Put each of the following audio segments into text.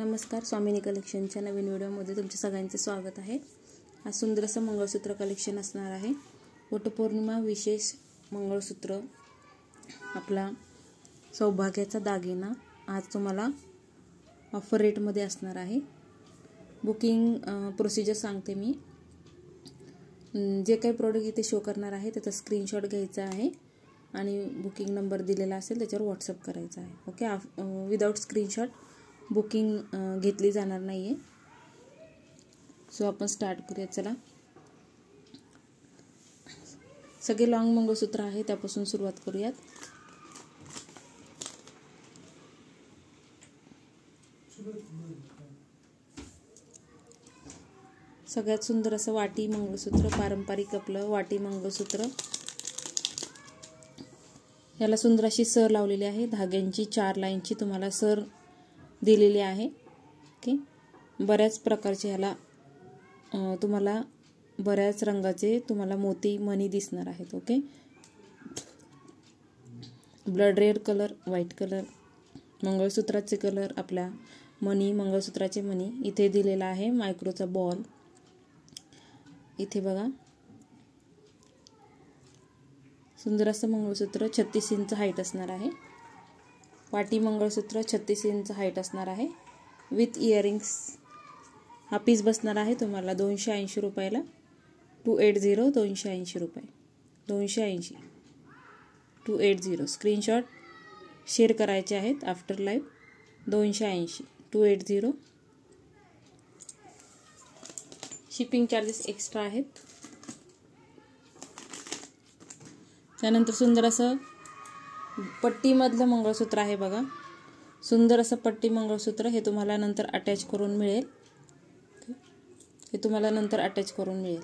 नमस्कार, स्वामिनी कलेक्शनच्या नवीन व्हिडिओमध्ये तुमच्या सगळ्यांचे स्वागत आहे। आज सुंदर असं मंगळसूत्र कलेक्शन असणार आहे। वटपौर्णिमा विशेष मंगळसूत्र, आपला सौभाग्याचा दागिना आज तुम्हाला ऑफर रेटमध्ये असणार आहे। बुकिंग प्रोसिजर सांगते मी। जे काही प्रोडक्ट इथे शो करणार आहे त्याचा स्क्रीनशॉट घ्यायचा आहे आणि बुकिंग नंबर दिलेला असेल त्याच्यावर व्हॉट्सअप करायचा आहे। ओके, विदाउट स्क्रीनशॉट बुकिंग घेतली जाणार नाहीये। सो आपण स्टार्ट करूया। चला, सगळे लॉंग मंगळसूत्र आहे त्यापासून सुरुवात करूयात। सगळ्यात सुंदर असं वाटी मंगळसूत्र, पारंपरिक आपलं वाटी मंगळसूत्र। याला सुंदर अशी सर लावलेली आहे। धाग्यांची 4 लाईनची तुम्हाला सर दिलेली आहे। ओके, बऱ्याच प्रकारचे ह्याला तुम्हाला बऱ्याच रंगाचे तुम्हाला मोती मणी दिसणार आहेत। Okay, blood red colour, white colour, मंगळसूत्राचे कलर, आपल्या मणी, मंगळसूत्राचे मणी इथे दिलेला आहे। मायक्रोचा बॉल इथे बघा, सुंदर असं मंगळसूत्र 36 इंच हाईट असणार आहे। वाटी मंगळसूत्र 36 इंच हाईट असणार आहे विथ इयरिंग्स। हा पीस बसणार आहे तुम्हाला 280 रुपयाला। 280 280 रुपये, 280 280। स्क्रीनशॉट शेअर करायचे आहेत after live. 280 280। Shipping charges extra आहेत। त्यानंतर सुंदर असं पट्टीमधलं मंगळसूत्र आहे बघा। सुंदर असं पट्टी मंगळसूत्र, हे तुम्हाला नंतर अटॅच करून मिळेल। हे तुम्हाला नंतर अटॅच करून मिळेल।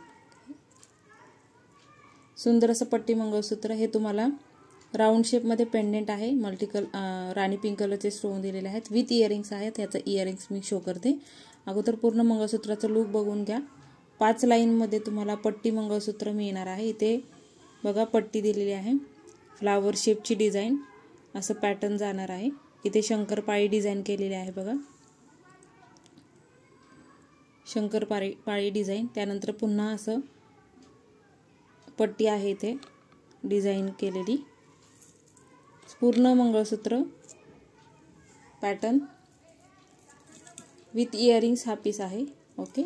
सुंदर असं पट्टी मंगळसूत्र, हे तुम्हाला राऊंड शेपमध्ये पेंडेंट आहे। राणी पिंक कलरचे स्टोन दिलेले आहेत विथ इयरिंग्स आहेत। याचा इयरिंग्स मी शो करते। अगोदर पूर्ण मंगळसूत्राचं लुक बघून घ्या। 5 लाईनमध्ये तुम्हाला पट्टी मंगळसूत्र मिळणार आहे। इथे बघा पट्टी दिलेली आहे, फ्लावर शेपची डिझाईन असं पॅटर्न जाणार आहे। इथे शंकरपाळी डिझाईन केलेली आहे बघा, शंकरपाळी डिझाईन। त्यानंतर पुन्हा असं पट्टी आहे इथे डिझाईन केलेली। पूर्ण मंगळसूत्र पॅटर्न विथ इयरिंग्स हा पीस आहे। ओके,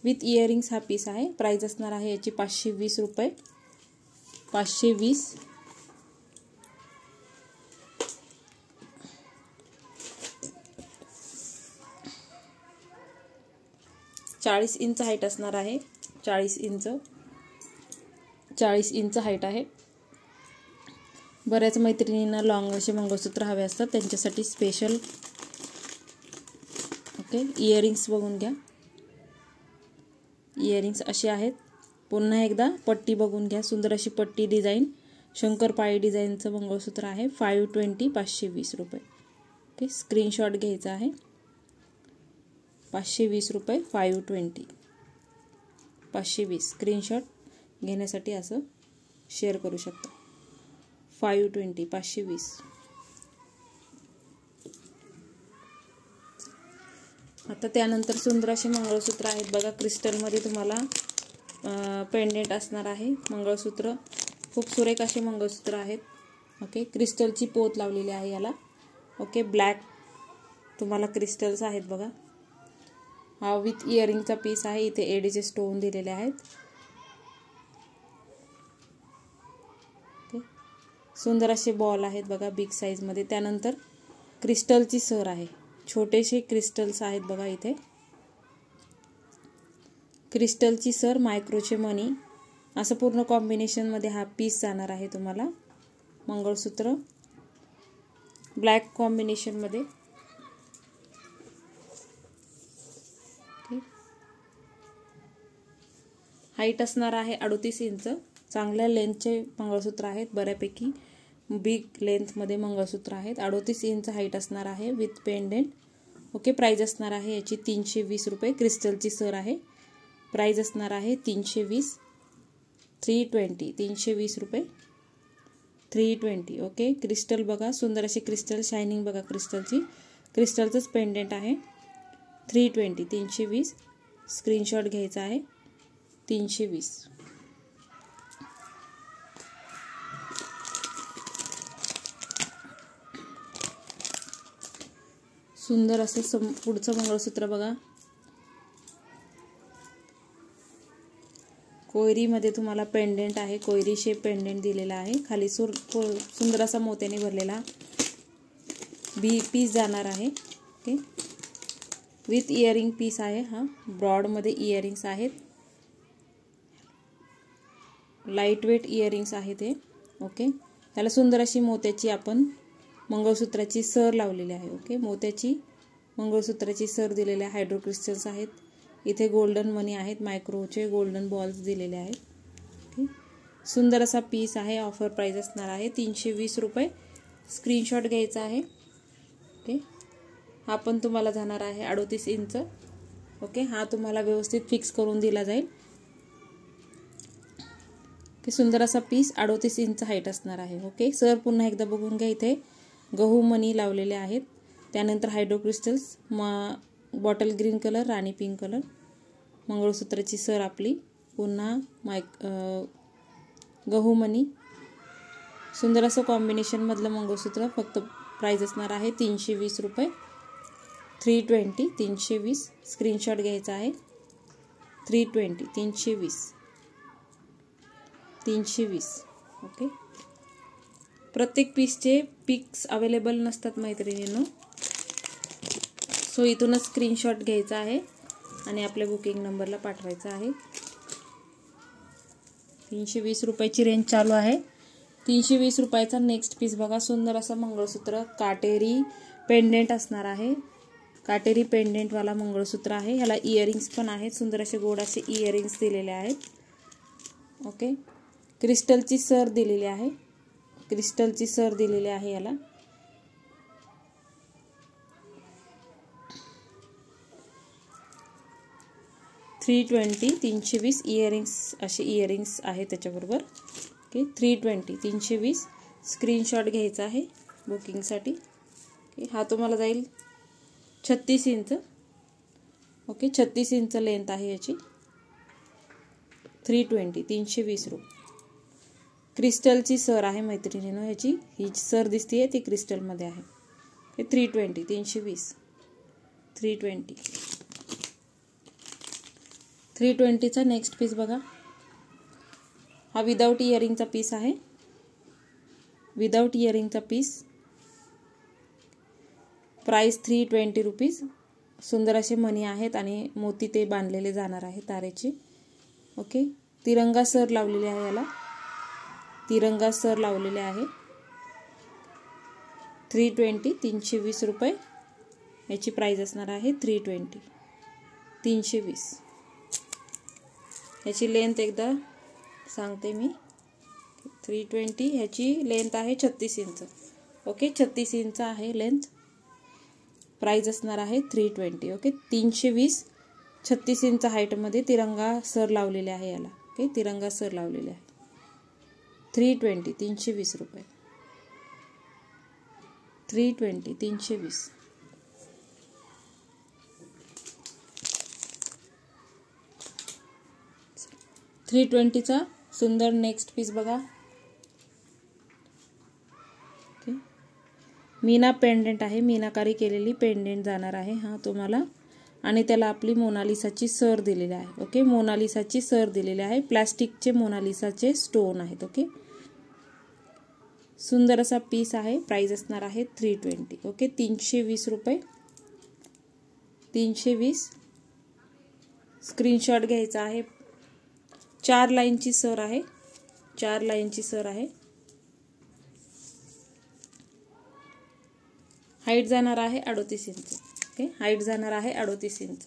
विथ इयरिंग्स हा पीस आहे। प्राइस असणार आहे याची 520 रुपये, 520। 40 इंच हाईट असणार आहे। 40 इंच हाईट आहे। बऱ्याच मैत्रिणींना लॉंग असे मंगळसूत्र हवे असतात, त्यांच्यासाठी स्पेशल। ओके, इयरिंग्स बघून घ्या। इयरिंग्स असे आहेत। पुन्हा एकदा पट्टी बघून घ्या, सुंदर अशी पट्टी डिझाईन, शंकरपाळी डिझाईनचं मंगळसूत्र आहे। 520 520 रुपये। ओके, स्क्रीनशॉट घ्यायचा आहे। 520 रुपये, 520 520। स्क्रीनशॉट घेण्यासाठी असं शेअर करू शकता। 520 520। आता त्यानंतर सुंदर असे मंगळसूत्र आहेत बघा। क्रिस्टलमध्ये तुम्हाला पेंडेंट असणार आहे मंगळसूत्र। खूप सुरेख असे मंगळसूत्र आहेत। ओके, क्रिस्टलची पोत लावलेली आहे याला। ओके, ब्लॅक तुम्हाला क्रिस्टल्स आहेत बघा। हा विथ इयरिंगचा पीस आहे। इथे एडीचे स्टोन दिलेले आहेत। ओके, सुंदर असे बॉल आहेत बघा बिग साईजमध्ये। त्यानंतर क्रिस्टलची सर आहे, छोटेसे क्रिस्टल्स आहेत बघा इथे। क्रिस्टलची सर, मायक्रोचे मणी, असं पूर्ण कॉम्बिनेशनमध्ये हा पीस जाणार आहे तुम्हाला। मंगळसूत्र ब्लॅक कॉम्बिनेशनमध्ये। हाईट असणार आहे 38 इंच। चांगल्या लेंथचे मंगळसूत्र आहेत, बऱ्यापैकी बिग लेंथमध्ये मंगळसूत्र आहेत। 38 इंच हाईट असणार आहे विथ पेंडेंट। ओके, प्राइस असणार आहे याची 320 रुपये। क्रिस्टलची सर आहे। प्राइस असणार आहे 320, 320, 320 रुपये, 320। ओके, क्रिस्टल बघा, सुंदर अशी क्रिस्टल शायनिंग बघा क्रिस्टलची। क्रिस्टलचंच पेंडेंट आहे. 320 320 स्क्रीनशॉट घ्यायचा आहे. 320. सुंदर असं पुढचं मंगळसूत्र बघा. कोयरीमध्ये तुम्हाला पेंडेंट आहे. कोयरी शेप पेंडेंट दिलेला आहे. खाली सुंदर असा मोत्याने भरलेला पीस जाणार आहे. ओके, विथ इयरिंग पीस आहे. हा ब्रॉडमध्ये इयरिंग्स आहेत. लाईट वेट इयरिंग्स आहेत हे. ओके, त्याला सुंदर अशी मोत्याची आपण मंगळसूत्राची सर लावलेली आहे. ओके, मोत्याची मंगळसूत्राची सर दिलेली आहे. हायड्रो क्रिस्टल्स आहेत. इथे गोल्डन मनी आहेत. मायक्रोचे गोल्डन बॉल्स दिलेले आहेत. ओके, सुंदर असा पीस आहे. ऑफर प्राइस असणार आहे 320 रुपये. स्क्रीनशॉट घ्यायचा आहे. ओके, हा पण तुम्हाला जाणार आहे 38 इंच. ओके, हा तुम्हाला व्यवस्थित फिक्स करून दिला जाईल. ओके, सुंदर असा पीस 38 इंच हाईट असणार आहे. ओके, सर पुन्हा एकदा बघून घ्या. इथे गहू मनी लावलेले आहेत. त्यानंतर hydro crystals, bottle green colour, rani pink colour, मंगळसूत्राची सर आपली, पुन्हा गहू मनी, सुंदर असं कॉम्बिनेशनमधलं मंगळसूत्र. फक्त प्राइस असणार आहे 320 रुपये. 320 320 स्क्रीनशॉट घ्यायचा आहे. 320 320 320. ओके, प्रत्येक पीसचे पिक्स अवेलेबल नसतात मैत्रिणींनो. सो इथूनच स्क्रीनशॉट घ्यायचा आहे आणि आपल्या बुकिंग नंबरला पाठवायचा आहे. 320 रुपयाची रेंज चालू आहे. 320 रुपयाचा नेक्स्ट पीस बघा. सुंदर असं मंगळसूत्र, काटेरी पेंडेंट असणार आहे. काटेरी पेंडेंटवाला मंगळसूत्र आहे. ह्याला इयरिंग्स पण आहेत. सुंदर असे गोड असे इयरिंग्स दिलेले आहेत. ओके, क्रिस्टलची सर दिलेली आहे. क्रिस्टलची सर दिलेली आहे याला. $320 320 इयरिंग्स, असे इयरिंग्स आहेत त्याच्याबरोबर. ओके, 320 320 स्क्रीनशॉट घ्यायचा आहे बुकिंगसाठी. ओके, हा तुम्हाला जाईल 36 इंच. ओके, 36 इंच लेंथ आहे याची. 320 320 रुपये. क्रिस्टलची सर आहे मैत्रिणींनो ह्याची. ही सर दिसतीये ती क्रिस्टलमध्ये आहे. ओके, 320 320 320. 320चा नेक्स्ट पीस बघा. हा विदाउट इयरिंगचा पीस आहे. विदाउट इयरिंगचा पीस. Price 320 rupees. सुंदर असे मणी आहेत आणि मोती ते बांधलेले जाणार आहे तारेची. ओके, तिरंगा सर लावलेली आहे याला. तिरंगा सर लावलेले आहे. 320 320 रुपये याची प्राइस असणार आहे. 320 320. याची लेंथ एकदा सांगते मी. 320 ह्याची लेंथ आहे 36 इंच. ओके, 36 इंच आहे लेंथ. प्राइस असणार आहे 320. ओके, 320 36 इंच हाईटमध्ये तिरंगा सर लावलेले आहे याला. ओके, तिरंगा सर लावलेले आहे. 320 320 रुपये. 320 320. 320चा सुंदर नेक्स्ट पीस बघा. ओके, मीना पेंडेंट आहे. मीनाकारी केलेली पेंडेंट जाणार आहे हा तुम्हाला. आणि त्याला आपली मोनालिसाची सर दिलेली आहे. ओके, मोनालिसाची सर दिलेली आहे. प्लास्टिकचे मोनालिसाचे स्टोन आहेत. ओके, सुंदर असा पीस आहे. प्राइस असणार आहे 320. ओके, 320 रुपये. 320 स्क्रीनशॉट घ्यायचा आहे. 4 लाईनची सर आहे. 4 लाईनची सर आहे. हाईट जाणार आहे 38 इंच. ओके, हाईट जाणार आहे 38 इंच.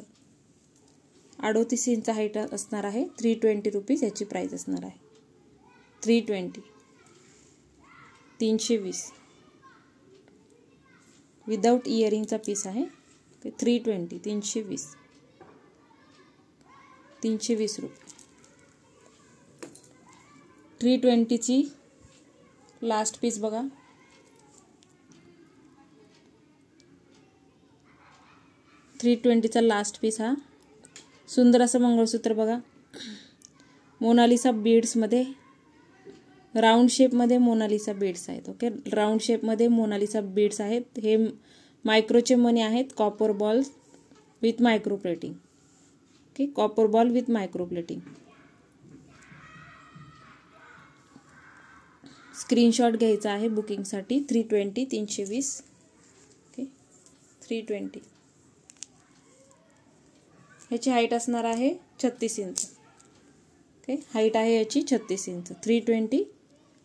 38 इंच हाईट असणार आहे. 320 रुपीज याची प्राइस असणार आहे. 320 320 विदाउट इयरिंगचा पीस आहे. 320 320 320 रुपये. 320ची लास्ट पीस बघा. 320चा लास्ट पीस हा सुंदर असं मंगळसूत्र बघा, मोनालिसा बीड्समध्ये राऊंड शेपमध्ये मोनालिसा बीड्स आहेत. ओके, राऊंड शेपमध्ये मोनालिसा बीड्स आहेत. हे मायक्रोचे मणी आहेत, copper balls with micro plating. Okay, copper ball with micro plating. Screenshot घ्यायचा आहे बुकिंगसाठी. 320 320. ओके, 320. ह्याची हाईट असणार आहे 36 इंच. ओके, हाईट आहे याची 36 इंच. 320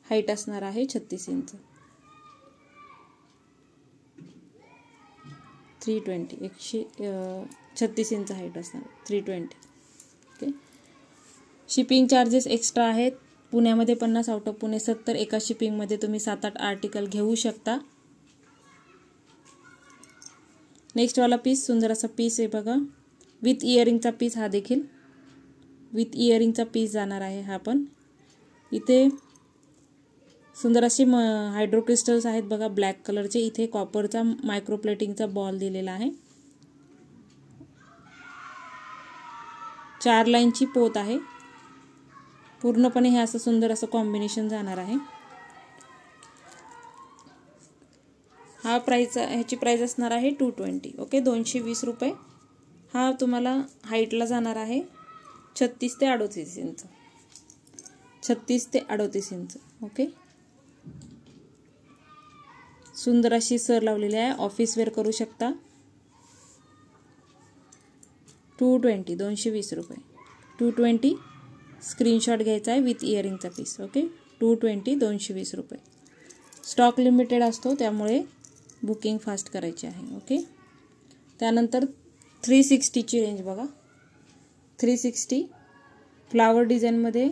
हाईट असणार आहे 36 इंच. 320 136 इंच हाईट असणार 320. ओके, शिपिंग चार्जेस एक्स्ट्रा आहेत. पुण्यामध्ये 50, आउट ऑफ पुणे 70. एका शिपिंगमध्ये तुम्ही 7-8 आर्टिकल घेऊ शकता. नेक्स्ट वाला पीस सुंदर असा पीस आहे बघा, विथ इयरिंगचा पीस. हा देखील विथ इयरिंगचा पीस जाणार आहे हा पण. इथे सुंदर असे हायड्रो क्रिस्टल्स आहेत बघा ब्लॅक कलरचे. इथे कॉपरचा मायक्रो प्लेटिंगचा बॉल दिलेला आहे. 4 लाईनची पोत आहे. पूर्णपणे हे असं सुंदर असं कॉम्बिनेशन जाणार आहे. ह्याची प्राइस असणार आहे 220. ओके, 220 रुपये. हा तुम्हाला हाईटला जाणार आहे 36 ते 38 इंच. 36 ते 38 इंच. ओके, सुंदर अशी सर लावलेली आहे. ऑफिस वेअर करू शकता. 220 220 रुपये. 220 स्क्रीनशॉट घ्यायचा आहे विथ इयरिंगचा पीस. ओके, 220 220 रुपये. स्टॉक लिमिटेड असतो त्यामुळे बुकिंग फास्ट करायची आहे. ओके, त्यानंतर 360ची रेंज बघा. 360 फ्लावर डिझाईनमध्ये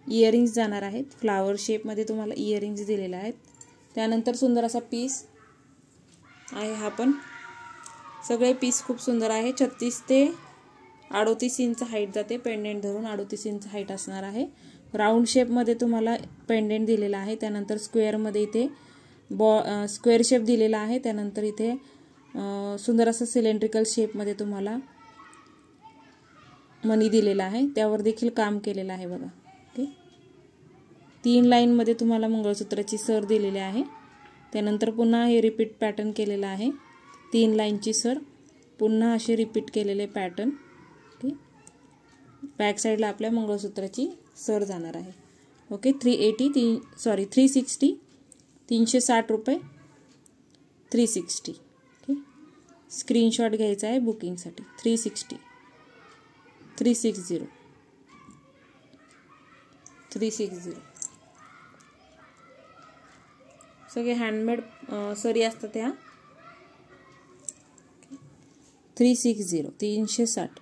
इयरिंग्स जाणार आहेत. फ्लावर शेपमध्ये तुम्हाला इयरिंग्स दिलेले आहेत. त्यानंतर सुंदर असा पीस आहे हा पण. सगळे पीस खूप सुंदर आहे. 36 ते 38 इंच हाईट जाते. पेंडेंट धरून 38 इंच हाईट असणार आहे. राऊंड शेपमध्ये तुम्हाला पेंडेंट दिलेला आहे. त्यानंतर स्क्वेअरमध्ये इथे स्क्वेअर शेप दिलेला आहे. त्यानंतर इथे सुंदर असं सिलेंड्रिकल शेपमध्ये तुम्हाला मणी दिलेला आहे. त्यावर देखील काम केलेलं आहे बघा. ओके, 3 लाईनमध्ये तुम्हाला मंगळसूत्राची सर दिलेली आहे. त्यानंतर पुन्हा हे रिपीट पॅटर्न केलेलं आहे. 3 लाईनची सर, पुन्हा असे रिपीट केलेले पॅटर्न. ओके, बॅक साईडला आपल्या मंगळसूत्राची सर जाणार आहे. ओके, 360 360 रुपये. 360. ओके, स्क्रीनशॉट घ्यायचा आहे बुकिंगसाठी. 360 360 360. सगळे हँडमेड सरी असतात त्या. 360 360.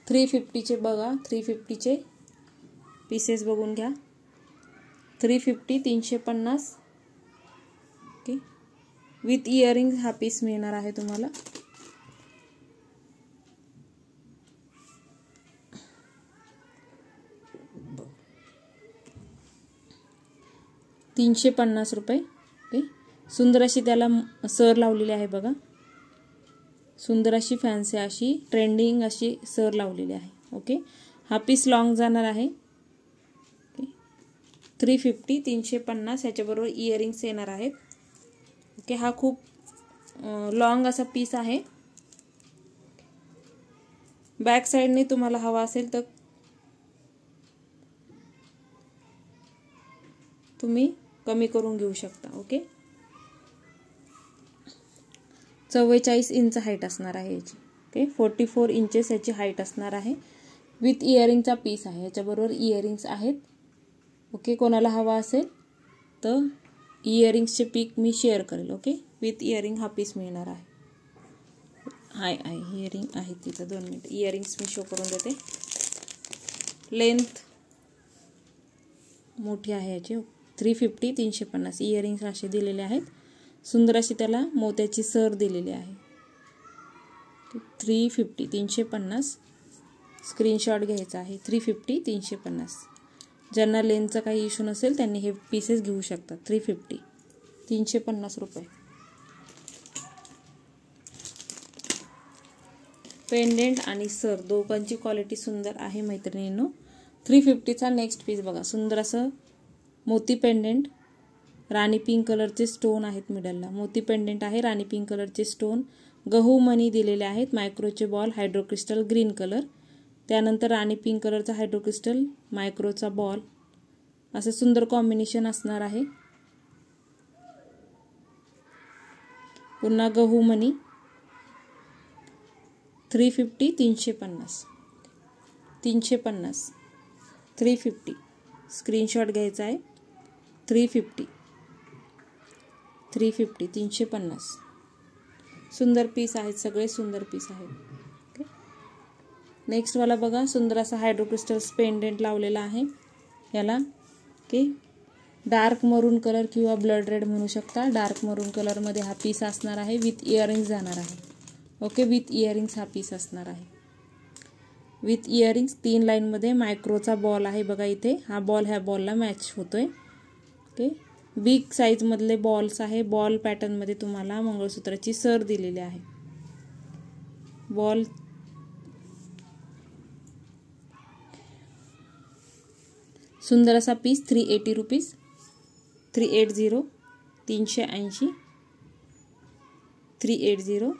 $350चे बघा. 350चे पीसेस बघून घ्या. 350 350. ओके, विथ इयरिंग हा पीस मिळणार आहे तुम्हाला. ₹350. ओके, सुंदर अशी त्याला सर लावलेली आहे बघा. सुंदर अशी फॅन्सी अशी ट्रेंडिंग अशी सर लावलेली आहे. ओके, हा पीस लॉंग जाणार आहे. ओके, 350 350. ह्याच्याबरोबर इयरिंग्स येणार आहेत. ओके, हा खूप लॉंग असा पीस आहे. बॅक साईडने तुम्हाला हवा असेल तर तुम्ही कमी करून घेऊ शकता. ओके, 44 इंच हाईट असणार आहे याची. ओके, 44 इंचेस याची हाईट असणार आहे. विथ इयरिंगचा पीस आहे. याच्याबरोबर इयरिंग्स आहेत. ओके, कोणाला हवा असेल तर इयरिंग्सचे पिक मी शेअर करेल. ओके, विथ इयरिंग हा पीस मिळणार आहे. आहे इयरिंग आहे तिथं. 2 मिनिट इयरिंग्स मी शो करून देते. लेंथ मोठी आहे याची. 350 350 इयरिंग्स असे दिलेले आहेत. सुंदर अशी त्याला मोत्याची सर दिलेली आहे. 350 350 स्क्रीनशॉट घ्यायचा आहे. 350 350. ज्यांना लेंथचा काही इश्यू नसेल त्यांनी हे पीसेस घेऊ शकतात. 350 350 रुपये. पेंडेंट आणि सर दोघांची क्वालिटी सुंदर आहे मैत्रिणींनो. 350चा नेक्स्ट पीस बघा. सुंदर असं मोती पेंडेंट, राणी पिंक कलरचे स्टोन आहेत मिडलला. मोती पेंडेंट आहे, राणी पिंक कलरचे स्टोन, गहू मणी दिलेले आहेत, मायक्रोचे बॉल, हायड्रोक्रिस्टल ग्रीन कलर, त्यानंतर राणी पिंक कलरचा हायड्रोक्रिस्टल, मायक्रोचा बॉल, असं सुंदर कॉम्बिनेशन असणार आहे. पुन्हा गहू मणी 350, 350, 350, 350. स्क्रीनशॉट घ्यायचा आहे. 350, 350, 350. सुंदर पीस आहेत, सगळे सुंदर पीस आहेत. ओके. नेक्स्ट वाला बघा. सुंदर असा हायड्रोक्रिस्टल्स पेंडेंट लावलेला आहे याला. ओके. डार्क मरून कलर किंवा ब्लड रेड म्हणू शकता. डार्क मरून कलरमध्ये हा पीस असणार आहे. विथ इयरिंग्स जाणार आहे. ओके. विथ इयरिंग्स हा पीस असणार आहे. विथ इयरिंग्स 3 लाईनमध्ये मायक्रोचा बॉल आहे बघा इथे. हा बॉल ह्या बॉलला मॅच होतोय. ओके. बिग साईजमधले बॉल्स आहे. बॉल पॅटर्नमध्ये तुम्हाला मंगळसूत्राची सर दिलेली आहे. बॉल सुंदर असा पीस 380 रुपीज. 380, 380, 380,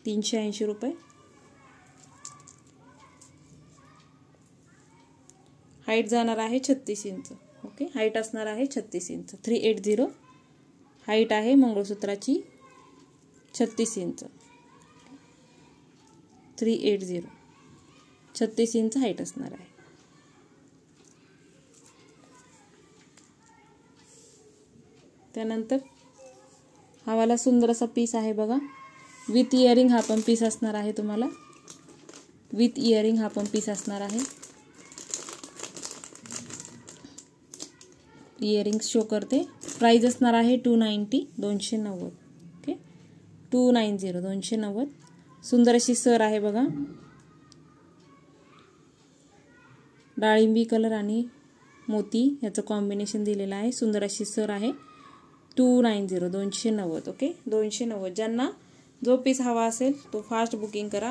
380 रुपये. हाईट जाणार आहे 36 इंच. ओके. हाईट असणार आहे 36 इंच. 380 हाईट आहे मंगळसूत्राची 36 इंच. 380 36 इंच हाईट असणार आहे. त्यानंतर हा वाला सुंदर असा पीस आहे बघा. विथ इयरिंग हा पण पीस असणार आहे तुम्हाला. विथ इयरिंग हा पण पीस असणार आहे. इयरिंग्स शो करते. प्राइस असणार आहे 290, 290. ओके. 290, 290. सुंदर अशी सर आहे बघा. डाळिंबी कलर आणि मोती याचं कॉम्बिनेशन दिलेलं आहे. सुंदर अशी सर आहे. 290, 290. ओके. 290. ज्यांना जो पीस हवा असेल तो फास्ट बुकिंग करा.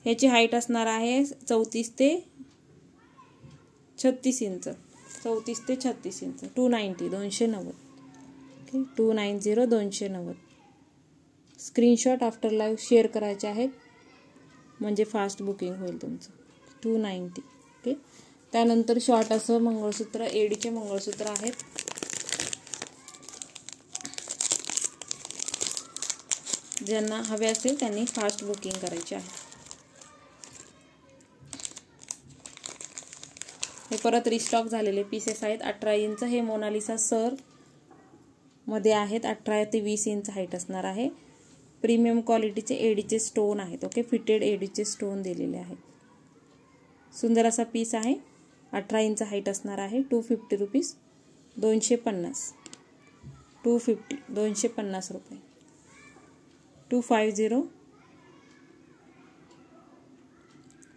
ह्याची हाईट असणार आहे 34 ते 36 इंच. 34 ते 36 inch. 290, 290. Okay. 290, 290. Screenshot after live share करायचे आहेत म्हणजे फास्ट बुकिंग होईल तुमचं. 290. ओके. त्यानंतर शॉर्ट असं मंगळसूत्र, एडीचे मंगळसूत्र आहेत. ज्यांना हवे असेल त्यांनी फास्ट बुकिंग करायचे आहे. हे परत रिस्टॉक झालेले पीसेस आहेत. 18 इंच हे मोनालिसा सर मध्ये आहेत. 18 ते 20 इंच हाईट असणार आहे. प्रीमियम क्वालिटीचे एडीचे स्टोन आहेत. ओके. फिटेड एडीचे स्टोन दिलेले आहेत. सुंदर असा पीस आहे. 18 इंच हाईट असणार आहे. 250 रुपीज. 250, 250, 250 रुपये. 250.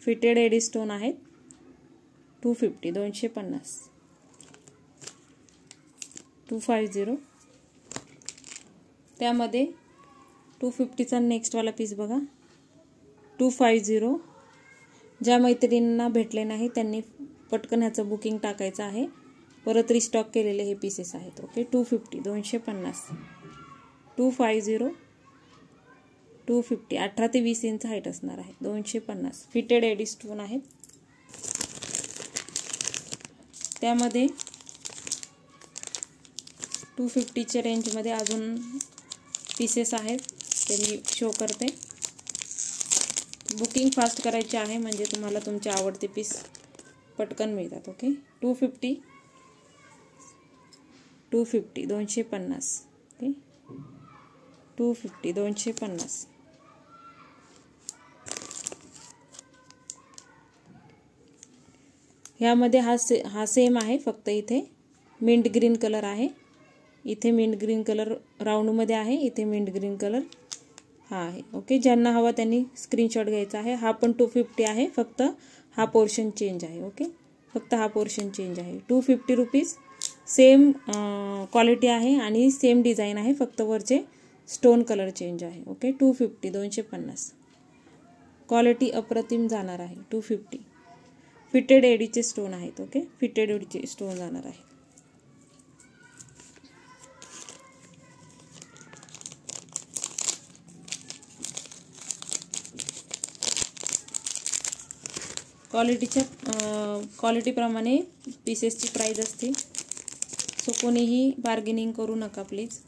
फिटेड एडी स्टोन आहेत. 250, 250, 250. त्यामध्ये 250चा नेक्स्ट वाला पीस बघा. 250. ज्या मैत्रिणींना भेटले नाही त्यांनी पटकन ह्याचं बुकिंग टाकायचं आहे. परत रिस्टॉक केलेले हे पीसेस आहेत. ओके. 250, 250, 250, 250. 18 ते 20 इंच हाईट असणार आहे. 250. फिटेड एडी स्टोन आहेत. त्यामध्ये 250च्या रेंजमध्ये अजून पीसेस आहेत ते मी शो करते. बुकिंग फास्ट करायची आहे म्हणजे तुम्हाला तुमचे आवडते पीस पटकन मिळतात. ओके. 250, 250, 250. ओके. 250, 250. ह्यामध्ये हा सेम आहे, फक्त इथे मिंट ग्रीन कलर आहे. इथे मिंट ग्रीन कलर राऊंडमध्ये आहे. इथे मिंट ग्रीन कलर हा आहे. ओके. ज्यांना हवा त्यांनी स्क्रीनशॉट घ्यायचा आहे. हा पण 250 आहे. फक्त हा पोर्शन चेंज आहे. ओके. फक्त हा पोर्शन चेंज आहे. 250 रुपीज. सेम क्वालिटी आहे आणि सेम डिझाईन आहे, फक्त वरचे स्टोन कलर चेंज आहे. ओके, 250, 250. क्वालिटी अप्रतिम जाणार आहे. 250. फिटेड एडीचे स्टोन आहेत. ओके, फिटेड एडीचे स्टोन जाणार आहे. क्वालिटीप्रमाणे पीसेसची प्राईज असते. सो कोणीही बार्गेनिंग करू नका प्लीज.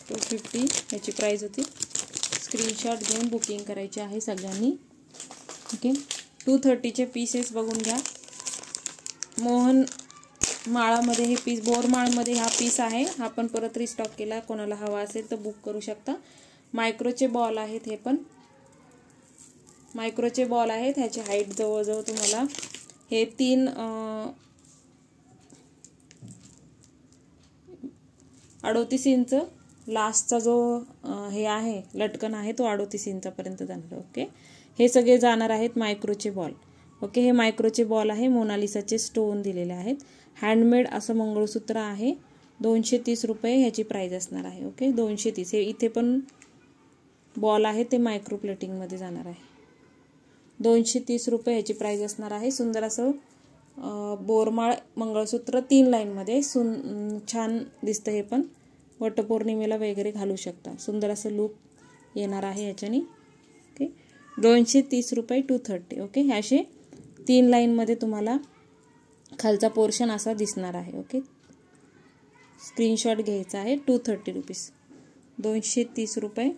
$250 याची प्राईज होती. स्क्रीनशॉट घेऊन बुकिंग करायची आहे सगळ्यांनी. ओके, 230चे पीसेस बघून घ्या. मोहन माळामध्ये हे पीस, बोरमाळमध्ये हा पीस आहे. हा पण परत रिस्टॉक केला. कोणाला हवा असेल तर बुक करू शकता. मायक्रोचे बॉल आहेत. हे पण मायक्रोचे बॉल आहेत. ह्याची हाईट जवळजवळ तुम्हाला हे 38 इंच. लास्टचा जो हे आहे लटकन आहे तो 38 इंचापर्यंत जाणार. ओके, हे सगळे जाणार आहेत मायक्रोचे बॉल. ओके, हे मायक्रोचे बॉल आहे. मोनालिसाचे स्टोन दिलेले आहेत. हँडमेड असं मंगळसूत्र आहे. $230 ह्याची प्राईज असणार आहे. ओके, 230. हे इथे पण बॉल आहे ते मायक्रो प्लेटिंगमध्ये जाणार आहे. $230 ह्याची प्राईज असणार आहे. सुंदर असं बोरमाळ मंगळसूत्र 3 लाईनमध्ये छान दिसतं. हे पण वटपौर्णिमेला वगैरे घालू शकता. सुंदर असं लुक येणार आहे ह्याच्याने. ओके, $230, 230. ओके, ह्या असे 3 लाईनमध्ये तुम्हाला खालचा पोर्शन असा दिसणार आहे. ओके, स्क्रीनशॉट घ्यायचा आहे. $230, $230.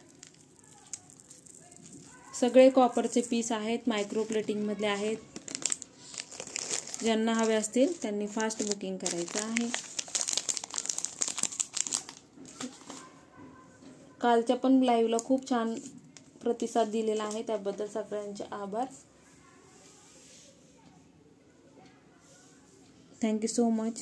सगळे कॉपरचे पीस आहेत. मायक्रो प्लेटिंगमधले आहेत. ज्यांना हवे असतील त्यांनी फास्ट बुकिंग करायचं आहे. कालच्या पण लाईव्हला खूप छान प्रतिसाद दिलेला आहे, त्याबद्दल सगळ्यांचे आभार. Thank you so much.